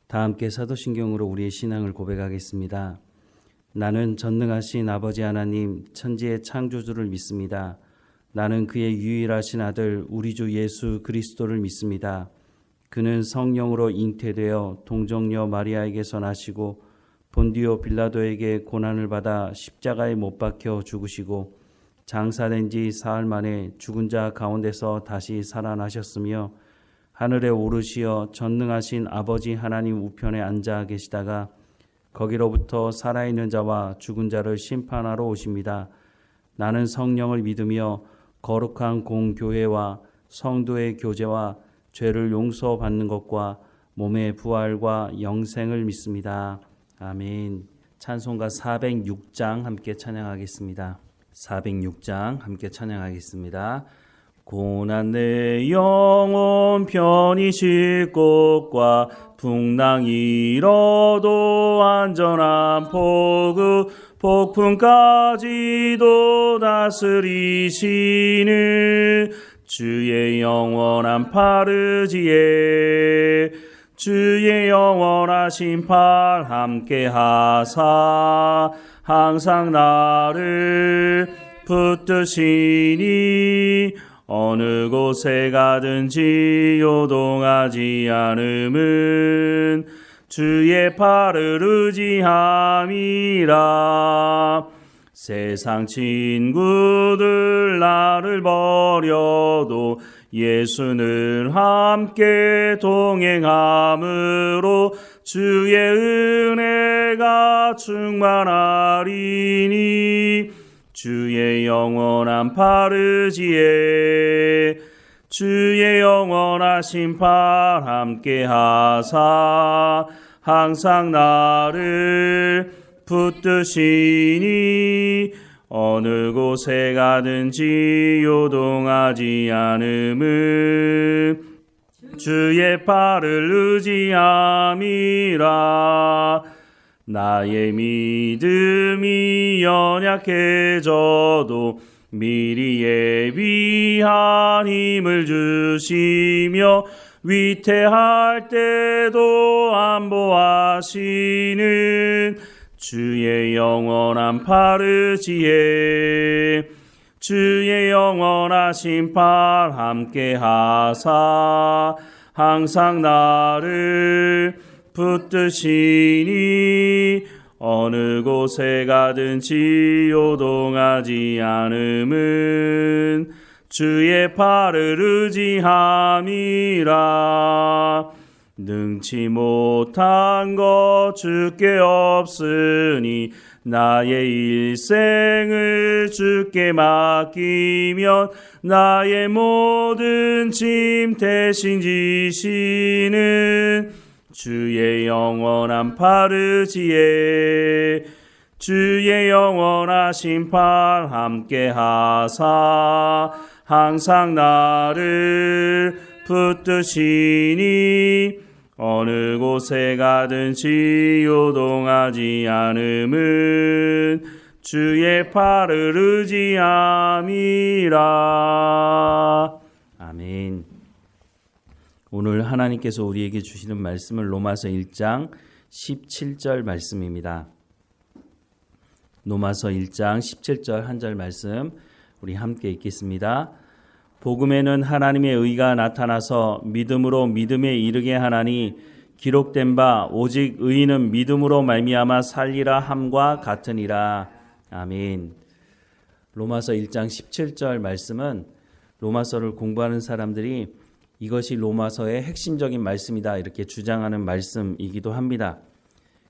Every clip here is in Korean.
다 함께 사도신경으로 우리의 신앙을 고백하겠습니다. 나는 전능하신 아버지 하나님 천지의 창조주를 믿습니다. 나는 그의 유일하신 아들 우리 주 예수 그리스도를 믿습니다. 그는 성령으로 잉태되어 동정녀 마리아에게서 나시고 본디오 빌라도에게 고난을 받아 십자가에 못 박혀 죽으시고 장사된 지 사흘 만에 죽은 자 가운데서 다시 살아나셨으며 하늘에 오르시어 전능하신 아버지 하나님 우편에 앉아 계시다가 거기로부터 살아있는 자와 죽은 자를 심판하러 오십니다. 나는 성령을 믿으며 거룩한 공교회와 성도의 교제와 죄를 용서받는 것과 몸의 부활과 영생을 믿습니다. 아멘. 찬송가 406장 함께 찬양하겠습니다. 406장 함께 찬양하겠습니다. 고난 내 영혼 편히 쉴 곳과 풍랑 잃어도 안전한 포구 폭풍까지도 다스리시는 주의 영원한 파르지에 주의 영원하신 팔 함께 하사 항상 나를 붙드시니 어느 곳에 가든지 요동하지 않음은 주의 팔을 의지함이라. 세상 친구들 나를 버려도 예수는 함께 동행함으로 주의 은혜가 충만하리니 주의 영원한 파르지에 주의 영원하신 팔 함께 하사 항상 나를 붙드시니 어느 곳에 가든지 요동하지 않음은 주의 팔을 의지함이라. 나의 믿음이 연약해져도 미리 예비한 힘을 주시며 위태할 때도 안보하시는 주의 영원한 파르지에 주의 영원하신 팔 함께 하사 항상 나를 붙드시니 어느 곳에 가든지 요동하지 않음은 주의 팔을 의지함이라. 능치 못한 것 주께 없으니 나의 일생을 주께 맡기면 나의 모든 짐 대신 지시는 주의 영원한 파르지에 주의 영원하신 팔 함께 하사 항상 나를 붙드시니 어느 곳에 가든지 요동하지 않음은 주의 팔을 의지함이라. 아멘. 오늘 하나님께서 우리에게 주시는 말씀은 로마서 1장 17절 말씀입니다. 로마서 1장 17절 한 절 말씀 우리 함께 읽겠습니다. 복음에는 하나님의 의가 나타나서 믿음으로 믿음에 이르게 하나니 기록된 바 오직 의인은 믿음으로 말미암아 살리라 함과 같으니라. 아멘. 로마서 1장 17절 말씀은 로마서를 공부하는 사람들이 이것이 로마서의 핵심적인 말씀이다 이렇게 주장하는 말씀이기도 합니다.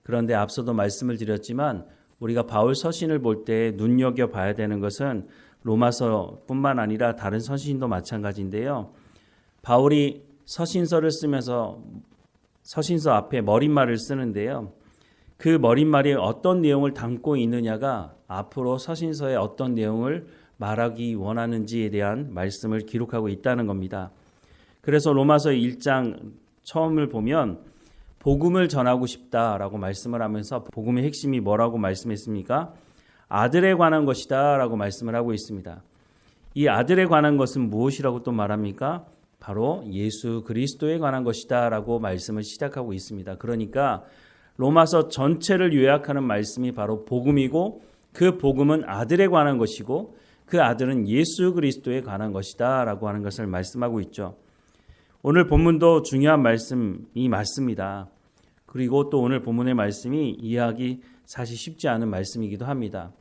그런데 앞서도 말씀을 드렸지만 우리가 바울 서신을 볼 때 눈여겨봐야 되는 것은 로마서뿐만 아니라 다른 서신도 마찬가지인데요. 바울이 서신서를 쓰면서 서신서 앞에 머릿말을 쓰는데요. 그 머릿말이 어떤 내용을 담고 있느냐가 앞으로 서신서에 어떤 내용을 말하기 원하는지에 대한 말씀을 기록하고 있다는 겁니다. 그래서 로마서 1장 처음을 보면 복음을 전하고 싶다라고 말씀을 하면서 복음의 핵심이 뭐라고 말씀했습니까? 아들에 관한 것이다 라고 말씀을 하고 있습니다. 이 아들에 관한 것은 무엇이라고 또 말합니까? 바로 예수 그리스도에 관한 것이다 라고 말씀을 시작하고 있습니다. 그러니까 로마서 전체를 요약하는 말씀이 바로 복음이고 그 복음은 아들에 관한 것이고 그 아들은 예수 그리스도에 관한 것이다 라고 하는 것을 말씀하고 있죠. 오늘 본문도 중요한 말씀이 맞습니다. 그리고 또 오늘 본문의 말씀이 이해하기 사실 쉽지 않은 말씀이기도 합니다.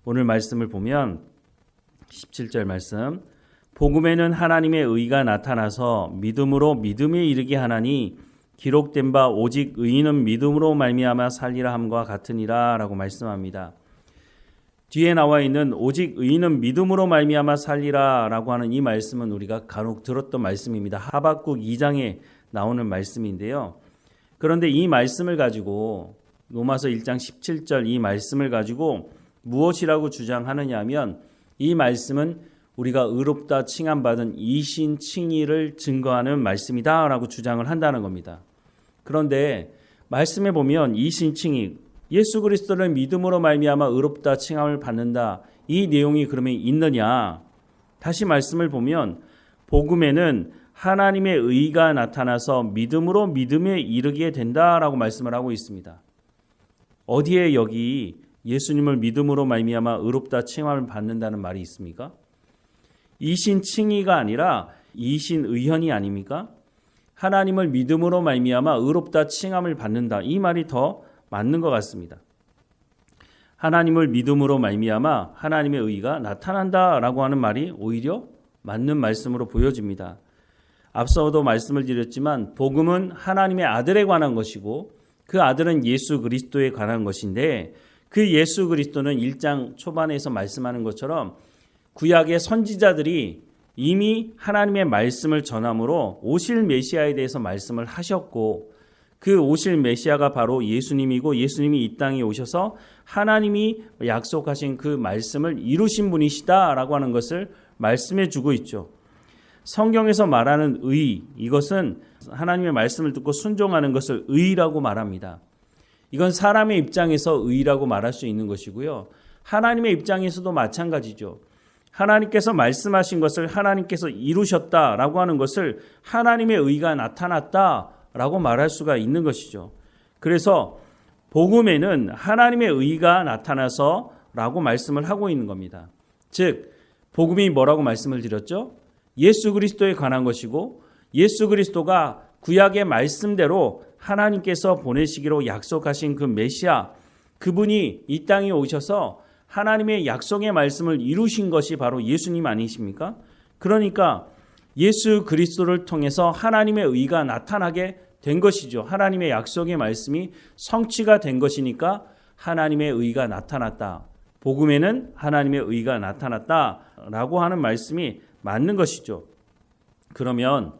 오늘 말씀을 보면 17절 말씀, 복음에는 하나님의 의가 나타나서 믿음으로 믿음에 이르게 하나니 기록된 바 오직 의인은 믿음으로 말미암아 살리라 함과 같으니라 라고 말씀합니다. 뒤에 나와 있는 오직 의인은 믿음으로 말미암아 살리라 라고 하는 이 말씀은 우리가 간혹 들었던 말씀입니다. 하박국 2장에 나오는 말씀인데요. 그런데 이 말씀을 가지고 로마서 1장 17절 이 말씀을 가지고 무엇이라고 주장하느냐 하면 이 말씀은 우리가 의롭다 칭함받은 이신 칭의를 증거하는 말씀이다 라고 주장을 한다는 겁니다. 그런데 말씀에 보면 이신 칭의, 예수 그리스도를 믿음으로 말미암아 의롭다 칭함을 받는다. 이 내용이 그러면 있느냐? 다시 말씀을 보면 복음에는 하나님의 의가 나타나서 믿음으로 믿음에 이르게 된다라고 말씀을 하고 있습니다. 어디에 여기 예수님을 믿음으로 말미암아 의롭다 칭함을 받는다는 말이 있습니까? 이신 칭의가 아니라 이신 의현이 아닙니까? 하나님을 믿음으로 말미암아 의롭다 칭함을 받는다. 이 말이 더 맞는 것 같습니다. 하나님을 믿음으로 말미암아 하나님의 의가 나타난다라고 하는 말이 오히려 맞는 말씀으로 보여집니다. 앞서도 말씀을 드렸지만 복음은 하나님의 아들에 관한 것이고 그 아들은 예수 그리스도에 관한 것인데 그 예수 그리스도는 1장 초반에서 말씀하는 것처럼 구약의 선지자들이 이미 하나님의 말씀을 전함으로 오실 메시아에 대해서 말씀을 하셨고 그 오실 메시아가 바로 예수님이고 예수님이 이 땅에 오셔서 하나님이 약속하신 그 말씀을 이루신 분이시다라고 하는 것을 말씀해 주고 있죠. 성경에서 말하는 의, 이것은 하나님의 말씀을 듣고 순종하는 것을 의라고 말합니다. 이건 사람의 입장에서 의라고 말할 수 있는 것이고요. 하나님의 입장에서도 마찬가지죠. 하나님께서 말씀하신 것을 하나님께서 이루셨다라고 하는 것을 하나님의 의가 나타났다라고 말할 수가 있는 것이죠. 그래서 복음에는 하나님의 의가 나타나서 라고 말씀을 하고 있는 겁니다. 즉 복음이 뭐라고 말씀을 드렸죠? 예수 그리스도에 관한 것이고 예수 그리스도가 구약의 말씀대로 하나님께서 보내시기로 약속하신 그 메시아, 그분이 이 땅에 오셔서 하나님의 약속의 말씀을 이루신 것이 바로 예수님 아니십니까? 그러니까 예수 그리스도를 통해서 하나님의 의가 나타나게 된 것이죠. 하나님의 약속의 말씀이 성취가 된 것이니까 하나님의 의가 나타났다. 복음에는 하나님의 의가 나타났다라고 하는 말씀이 맞는 것이죠. 그러면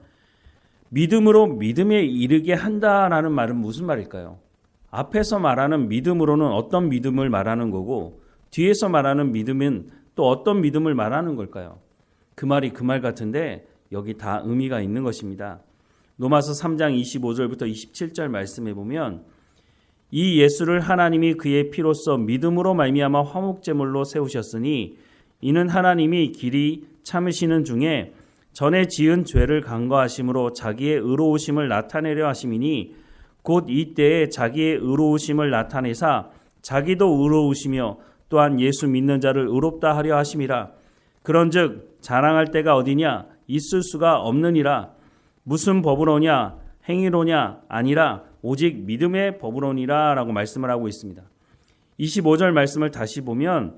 믿음으로 믿음에 이르게 한다라는 말은 무슨 말일까요? 앞에서 말하는 믿음으로는 어떤 믿음을 말하는 거고 뒤에서 말하는 믿음은 또 어떤 믿음을 말하는 걸까요? 그 말이 그 말 같은데 여기 다 의미가 있는 것입니다. 로마서 3장 25절부터 27절 말씀해 보면 이 예수를 하나님이 그의 피로써 믿음으로 말미암아 화목제물로 세우셨으니 이는 하나님이 길이 참으시는 중에 전에 지은 죄를 간과하심으로 자기의 의로우심을 나타내려 하심이니 곧 이때에 자기의 의로우심을 나타내사 자기도 의로우시며 또한 예수 믿는 자를 의롭다 하려 하심이라. 그런즉 자랑할 때가 어디냐? 있을 수가 없느니라. 무슨 법으로냐? 행위로냐? 아니라 오직 믿음의 법으로니라 라고 말씀을 하고 있습니다. 25절 말씀을 다시 보면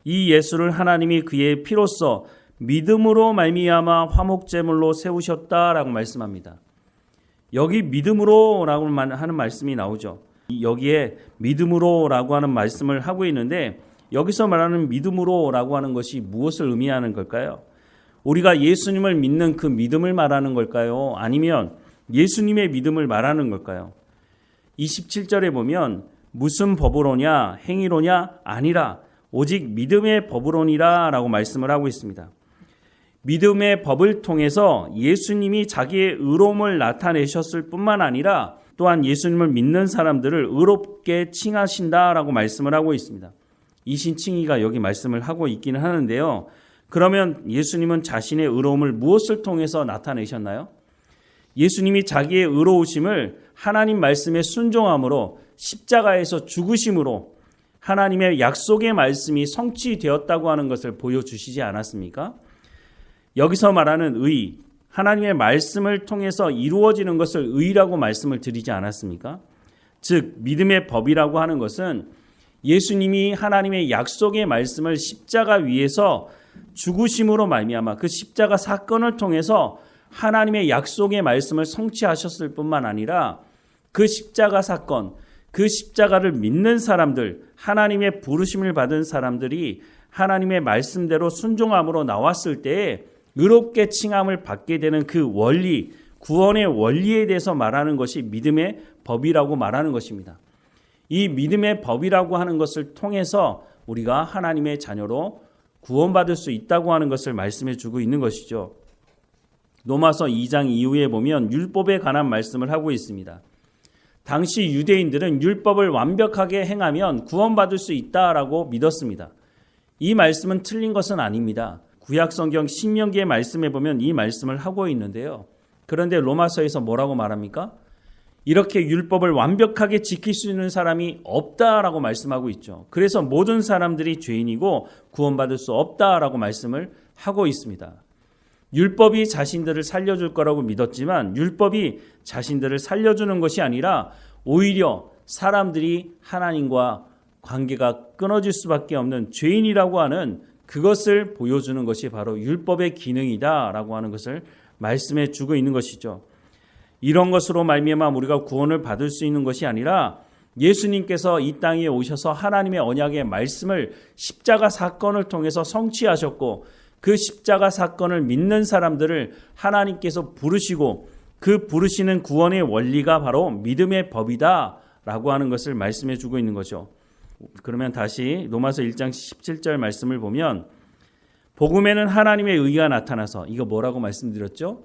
이 예수를 하나님이 그의 피로써 믿음으로 말미암아 화목제물로 세우셨다라고 말씀합니다. 여기 믿음으로라고 하는 말씀이 나오죠. 여기에 믿음으로라고 하는 말씀을 하고 있는데 여기서 말하는 믿음으로라고 하는 것이 무엇을 의미하는 걸까요? 우리가 예수님을 믿는 그 믿음을 말하는 걸까요? 아니면 예수님의 믿음을 말하는 걸까요? 27절에 보면 무슨 법으로냐 행위로냐 아니라 오직 믿음의 법으로니라 라고 말씀을 하고 있습니다. 믿음의 법을 통해서 예수님이 자기의 의로움을 나타내셨을 뿐만 아니라 또한 예수님을 믿는 사람들을 의롭게 칭하신다라고 말씀을 하고 있습니다. 이신 칭의가 여기 말씀을 하고 있기는 하는데요. 그러면 예수님은 자신의 의로움을 무엇을 통해서 나타내셨나요? 예수님이 자기의 의로우심을 하나님 말씀에 순종함으로 십자가에서 죽으심으로 하나님의 약속의 말씀이 성취되었다고 하는 것을 보여주시지 않았습니까? 여기서 말하는 의, 하나님의 말씀을 통해서 이루어지는 것을 의라고 말씀을 드리지 않았습니까? 즉 믿음의 법이라고 하는 것은 예수님이 하나님의 약속의 말씀을 십자가 위에서 죽으심으로 말미암아 그 십자가 사건을 통해서 하나님의 약속의 말씀을 성취하셨을 뿐만 아니라 그 십자가 사건, 그 십자가를 믿는 사람들, 하나님의 부르심을 받은 사람들이 하나님의 말씀대로 순종함으로 나왔을 때에 의롭게 칭함을 받게 되는 그 원리, 구원의 원리에 대해서 말하는 것이 믿음의 법이라고 말하는 것입니다. 이 믿음의 법이라고 하는 것을 통해서 우리가 하나님의 자녀로 구원받을 수 있다고 하는 것을 말씀해 주고 있는 것이죠. 로마서 2장 이후에 보면 율법에 관한 말씀을 하고 있습니다. 당시 유대인들은 율법을 완벽하게 행하면 구원받을 수 있다라고 믿었습니다. 이 말씀은 틀린 것은 아닙니다. 구약성경 신명기의 말씀에 보면 이 말씀을 하고 있는데요. 그런데 로마서에서 뭐라고 말합니까? 이렇게 율법을 완벽하게 지킬 수 있는 사람이 없다라고 말씀하고 있죠. 그래서 모든 사람들이 죄인이고 구원받을 수 없다라고 말씀을 하고 있습니다. 율법이 자신들을 살려줄 거라고 믿었지만 율법이 자신들을 살려주는 것이 아니라 오히려 사람들이 하나님과 관계가 끊어질 수밖에 없는 죄인이라고 하는 그것을 보여주는 것이 바로 율법의 기능이다라고 하는 것을 말씀해 주고 있는 것이죠. 이런 것으로 말미암아 우리가 구원을 받을 수 있는 것이 아니라 예수님께서 이 땅에 오셔서 하나님의 언약의 말씀을 십자가 사건을 통해서 성취하셨고 그 십자가 사건을 믿는 사람들을 하나님께서 부르시고 그 부르시는 구원의 원리가 바로 믿음의 법이다라고 하는 것을 말씀해 주고 있는 거죠. 그러면 다시 로마서 1장 17절 말씀을 보면 복음에는 하나님의 의가 나타나서 이거 뭐라고 말씀드렸죠?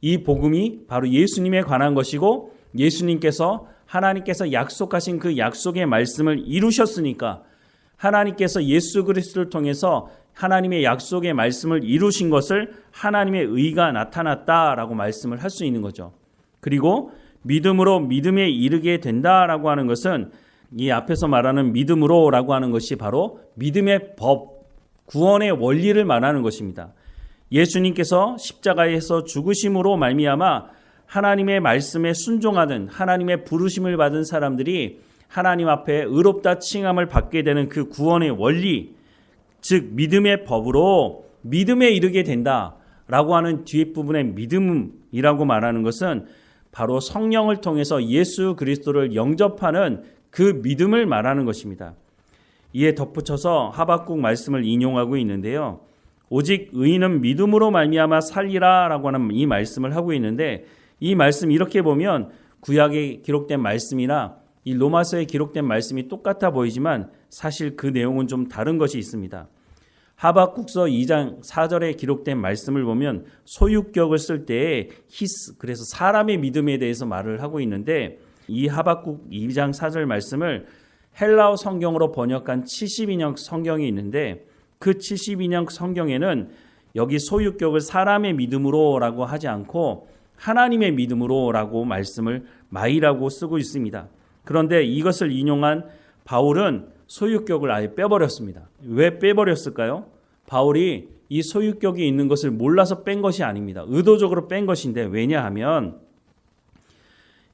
이 복음이 바로 예수님에 관한 것이고 예수님께서 하나님께서 약속하신 그 약속의 말씀을 이루셨으니까 하나님께서 예수 그리스도를 통해서 하나님의 약속의 말씀을 이루신 것을 하나님의 의가 나타났다라고 말씀을 할 수 있는 거죠. 그리고 믿음으로 믿음에 이르게 된다라고 하는 것은 이 앞에서 말하는 믿음으로라고 하는 것이 바로 믿음의 법, 구원의 원리를 말하는 것입니다. 예수님께서 십자가에서 죽으심으로 말미암아 하나님의 말씀에 순종하는 하나님의 부르심을 받은 사람들이 하나님 앞에 의롭다 칭함을 받게 되는 그 구원의 원리, 즉 믿음의 법으로 믿음에 이르게 된다라고 하는 뒷부분의 믿음이라고 말하는 것은 바로 성령을 통해서 예수 그리스도를 영접하는 그 믿음을 말하는 것입니다. 이에 덧붙여서 하박국 말씀을 인용하고 있는데요. 오직 의인은 믿음으로 말미암아 살리라라고 하는 이 말씀을 하고 있는데 이 말씀 이렇게 보면 구약에 기록된 말씀이나 이 로마서에 기록된 말씀이 똑같아 보이지만 사실 그 내용은 좀 다른 것이 있습니다. 하박국서 2장 4절에 기록된 말씀을 보면 소유격을 쓸 때에 히스, 그래서 사람의 믿음에 대해서 말을 하고 있는데 이 하박국 2장 4절 말씀을 헬라어 성경으로 번역한 72년 성경이 있는데 그 72년 성경에는 여기 소유격을 사람의 믿음으로라고 하지 않고 하나님의 믿음으로라고 말씀을 마이라고 쓰고 있습니다. 그런데 이것을 인용한 바울은 소유격을 아예 빼버렸습니다. 왜 빼버렸을까요? 바울이 이 소유격이 있는 것을 몰라서 뺀 것이 아닙니다. 의도적으로 뺀 것인데 왜냐하면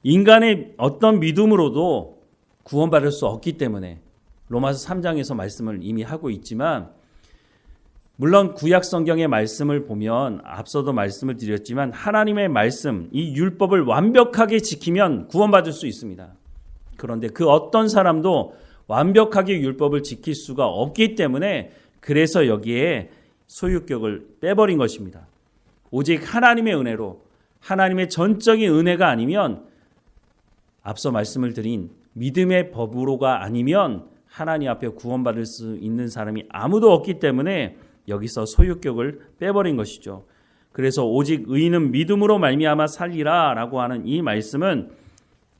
인간의 어떤 믿음으로도 구원받을 수 없기 때문에 로마서 3장에서 말씀을 이미 하고 있지만 물론 구약 성경의 말씀을 보면 앞서도 말씀을 드렸지만 하나님의 말씀, 이 율법을 완벽하게 지키면 구원받을 수 있습니다. 그런데 그 어떤 사람도 완벽하게 율법을 지킬 수가 없기 때문에 그래서 여기에 소유격을 빼버린 것입니다. 오직 하나님의 은혜로 하나님의 전적인 은혜가 아니면 앞서 말씀을 드린 믿음의 법으로가 아니면 하나님 앞에 구원받을 수 있는 사람이 아무도 없기 때문에 여기서 소유격을 빼버린 것이죠. 그래서 오직 의인은 믿음으로 말미암아 살리라라고 하는 이 말씀은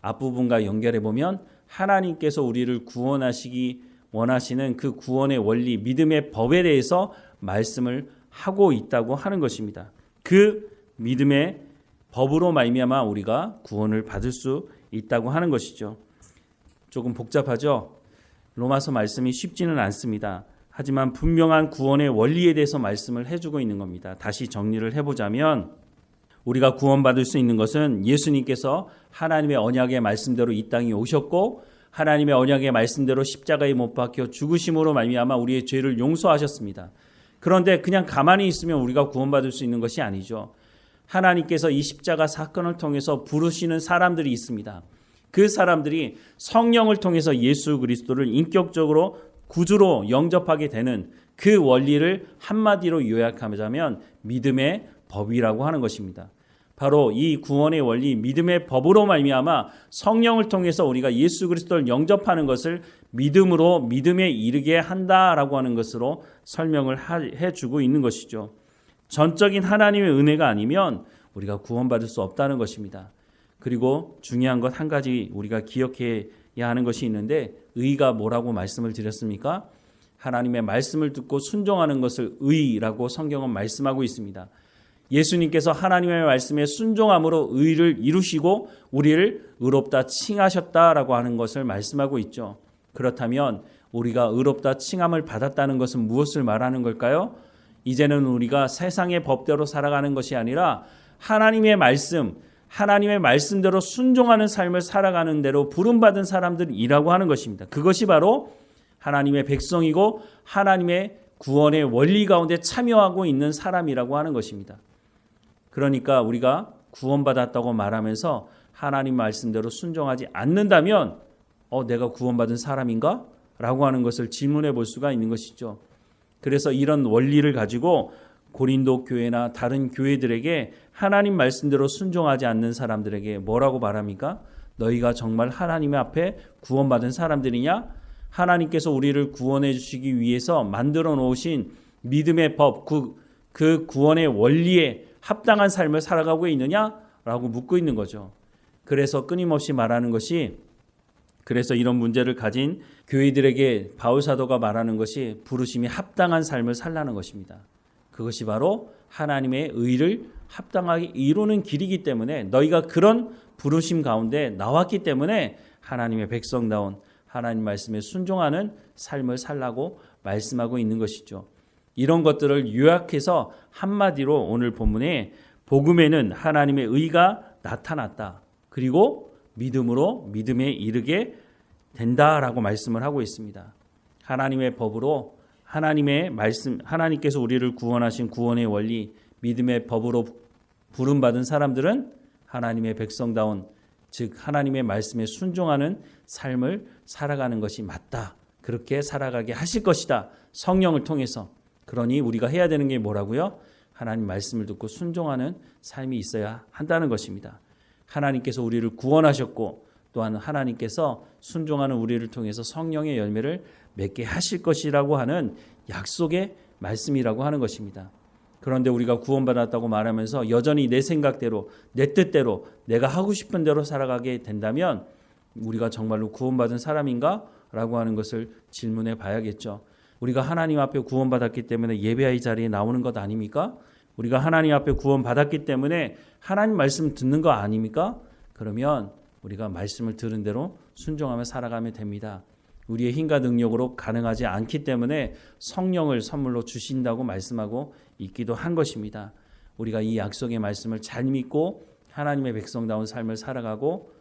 앞부분과 연결해 보면 하나님께서 우리를 구원하시기 원하시는 그 구원의 원리, 믿음의 법에 대해서 말씀을 하고 있다고 하는 것입니다. 그 믿음의 법으로 말미암아 우리가 구원을 받을 수 있다고 하는 것이죠. 조금 복잡하죠? 로마서 말씀이 쉽지는 않습니다. 하지만 분명한 구원의 원리에 대해서 말씀을 해주고 있는 겁니다. 다시 정리를 해보자면 우리가 구원받을 수 있는 것은 예수님께서 하나님의 언약의 말씀대로 이 땅에 오셨고 하나님의 언약의 말씀대로 십자가에 못 박혀 죽으심으로 말미암아 우리의 죄를 용서하셨습니다. 그런데 그냥 가만히 있으면 우리가 구원받을 수 있는 것이 아니죠. 하나님께서 이 십자가 사건을 통해서 부르시는 사람들이 있습니다. 그 사람들이 성령을 통해서 예수 그리스도를 인격적으로 구주로 영접하게 되는 그 원리를 한마디로 요약하자면 믿음의 법이라고 하는 것입니다. 바로 이 구원의 원리, 믿음의 법으로 말미암아 성령을 통해서 우리가 예수 그리스도를 영접하는 것을 믿음으로 믿음에 이르게 한다라고 하는 것으로 설명을 해주고 있는 것이죠. 전적인 하나님의 은혜가 아니면 우리가 구원받을 수 없다는 것입니다. 그리고 중요한 것 한 가지 우리가 기억해야 하는 것이 있는데 의가 뭐라고 말씀을 드렸습니까? 하나님의 말씀을 듣고 순종하는 것을 의라고 성경은 말씀하고 있습니다. 예수님께서 하나님의 말씀에 순종함으로 의를 이루시고 우리를 의롭다 칭하셨다라고 하는 것을 말씀하고 있죠. 그렇다면 우리가 의롭다 칭함을 받았다는 것은 무엇을 말하는 걸까요? 이제는 우리가 세상의 법대로 살아가는 것이 아니라 하나님의 말씀대로 순종하는 삶을 살아가는 대로 부름받은 사람들이라고 하는 것입니다. 그것이 바로 하나님의 백성이고 하나님의 구원의 원리 가운데 참여하고 있는 사람이라고 하는 것입니다. 그러니까 우리가 구원받았다고 말하면서 하나님 말씀대로 순종하지 않는다면 내가 구원받은 사람인가? 라고 하는 것을 질문해 볼 수가 있는 것이죠. 그래서 이런 원리를 가지고 고린도 교회나 다른 교회들에게 하나님 말씀대로 순종하지 않는 사람들에게 뭐라고 말합니까? 너희가 정말 하나님 앞에 구원받은 사람들이냐? 하나님께서 우리를 구원해 주시기 위해서 만들어 놓으신 믿음의 법, 그 구원의 원리에 합당한 삶을 살아가고 있느냐라고 묻고 있는 거죠. 그래서 끊임없이 말하는 것이, 그래서 이런 문제를 가진 교회들에게 바울 사도가 말하는 것이 부르심이 합당한 삶을 살라는 것입니다. 그것이 바로 하나님의 의를 합당하게 이루는 길이기 때문에 너희가 그런 부르심 가운데 나왔기 때문에 하나님의 백성다운 하나님 말씀에 순종하는 삶을 살라고 말씀하고 있는 것이죠. 이런 것들을 요약해서 한마디로 오늘 본문에 복음에는 하나님의 의가 나타났다. 그리고 믿음으로 믿음에 이르게 된다라고 말씀을 하고 있습니다. 하나님의 법으로 하나님의 말씀, 하나님께서 우리를 구원하신 구원의 원리, 믿음의 법으로 부름받은 사람들은 하나님의 백성다운, 즉 하나님의 말씀에 순종하는 삶을 살아가는 것이 맞다. 그렇게 살아가게 하실 것이다. 성령을 통해서. 그러니 우리가 해야 되는 게 뭐라고요? 하나님 말씀을 듣고 순종하는 삶이 있어야 한다는 것입니다. 하나님께서 우리를 구원하셨고 또한 하나님께서 순종하는 우리를 통해서 성령의 열매를 맺게 하실 것이라고 하는 약속의 말씀이라고 하는 것입니다. 그런데 우리가 구원받았다고 말하면서 여전히 내 생각대로, 내 뜻대로, 내가 하고 싶은 대로 살아가게 된다면 우리가 정말로 구원받은 사람인가? 라고 하는 것을 질문해 봐야겠죠. 우리가 하나님 앞에 구원받았기 때문에 예배의 자리에 나오는 것 아닙니까? 우리가 하나님 앞에 구원받았기 때문에 하나님 말씀 듣는 거 아닙니까? 그러면 우리가 말씀을 들은 대로 순종하며 살아가면 됩니다. 우리의 힘과 능력으로 가능하지 않기 때문에 성령을 선물로 주신다고 말씀하고 있기도 한 것입니다. 우리가 이 약속의 말씀을 잘 믿고 하나님의 백성다운 삶을 살아가고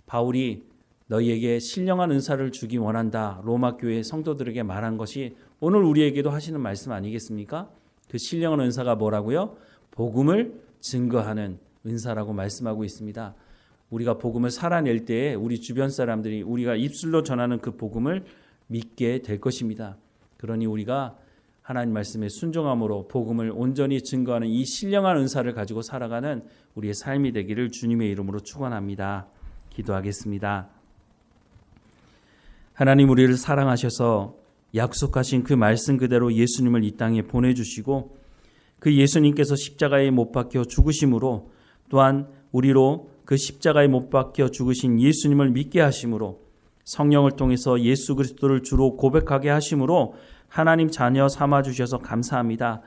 바울이 너희에게 신령한 은사를 주기 원한다. 로마 교회 성도들에게 말한 것이 오늘 우리에게도 하시는 말씀 아니겠습니까? 그 신령한 은사가 뭐라고요? 복음을 증거하는 은사라고 말씀하고 있습니다. 우리가 복음을 살아낼 때에 우리 주변 사람들이 우리가 입술로 전하는 그 복음을 믿게 될 것입니다. 그러니 우리가 하나님 말씀에 순종함으로 복음을 온전히 증거하는 이 신령한 은사를 가지고 살아가는 우리의 삶이 되기를 주님의 이름으로 축원합니다. 기도하겠습니다. 하나님, 우리를 사랑하셔서 약속하신 그 말씀 그대로 예수님을 이 땅에 보내주시고 그 예수님께서 십자가에 못 박혀 죽으심으로 또한 우리로 그 십자가에 못 박혀 죽으신 예수님을 믿게 하심으로 성령을 통해서 예수 그리스도를 주로 고백하게 하심으로 하나님 자녀 삼아 주셔서 감사합니다.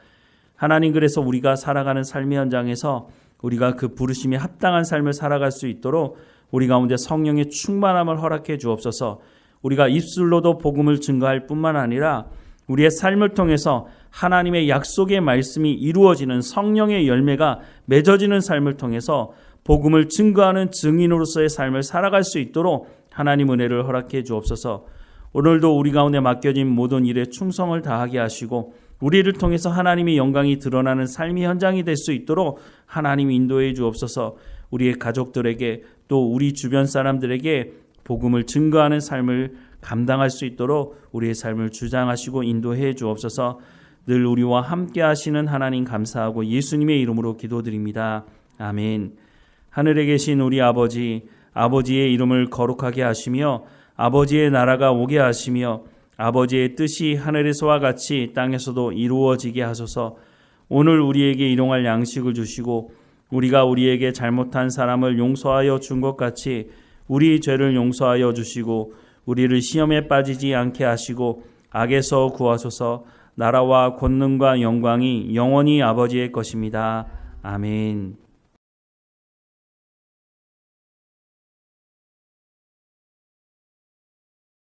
하나님, 그래서 우리가 살아가는 삶의 현장에서 우리가 그 부르심에 합당한 삶을 살아갈 수 있도록 우리 가운데 성령의 충만함을 허락해 주옵소서. 우리가 입술로도 복음을 증거할 뿐만 아니라 우리의 삶을 통해서 하나님의 약속의 말씀이 이루어지는 성령의 열매가 맺어지는 삶을 통해서 복음을 증거하는 증인으로서의 삶을 살아갈 수 있도록 하나님 은혜를 허락해 주옵소서. 오늘도 우리 가운데 맡겨진 모든 일에 충성을 다하게 하시고 우리를 통해서 하나님의 영광이 드러나는 삶의 현장이 될 수 있도록 하나님 인도해 주옵소서. 우리의 가족들에게 또 우리 주변 사람들에게 복음을 증거하는 삶을 감당할 수 있도록 우리의 삶을 주장하시고 인도해 주옵소서. 늘 우리와 함께 하시는 하나님 감사하고 예수님의 이름으로 기도드립니다. 아멘. 하늘에 계신 우리 아버지, 아버지의 이름을 거룩하게 하시며 아버지의 나라가 오게 하시며 아버지의 뜻이 하늘에서와 같이 땅에서도 이루어지게 하소서. 오늘 우리에게 일용할 양식을 주시고 우리가 우리에게 잘못한 사람을 용서하여 준 것 같이 우리 죄를 용서하여 주시고 우리를 시험에 빠지지 않게 하시고 악에서 구하소서. 나라와 권능과 영광이 영원히 아버지의 것입니다. 아멘.